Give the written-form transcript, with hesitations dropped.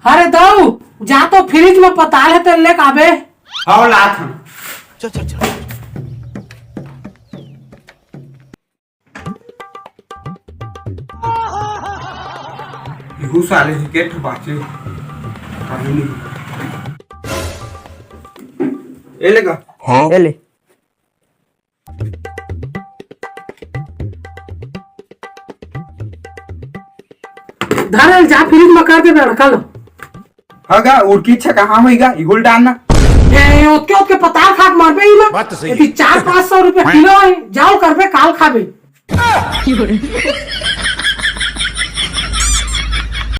अरे दाऊ जा तो फ्रिज में पताल है तेल लेके आबे। हाँ लात हम। चल चल चल। इहू साले के बाचे कहीं नहीं। ये लेगा हाँ ले। धरल जा फ्रिज में कर दे लड़का लो। हगा उड़की अच्छा कहाँ होगा इगुल डालना। ए ओके ओके पताल खाक मारबे ही ना। बात तो सही है। यदि 400-500 रुपए किलो है जाओ करबे काल खाबे।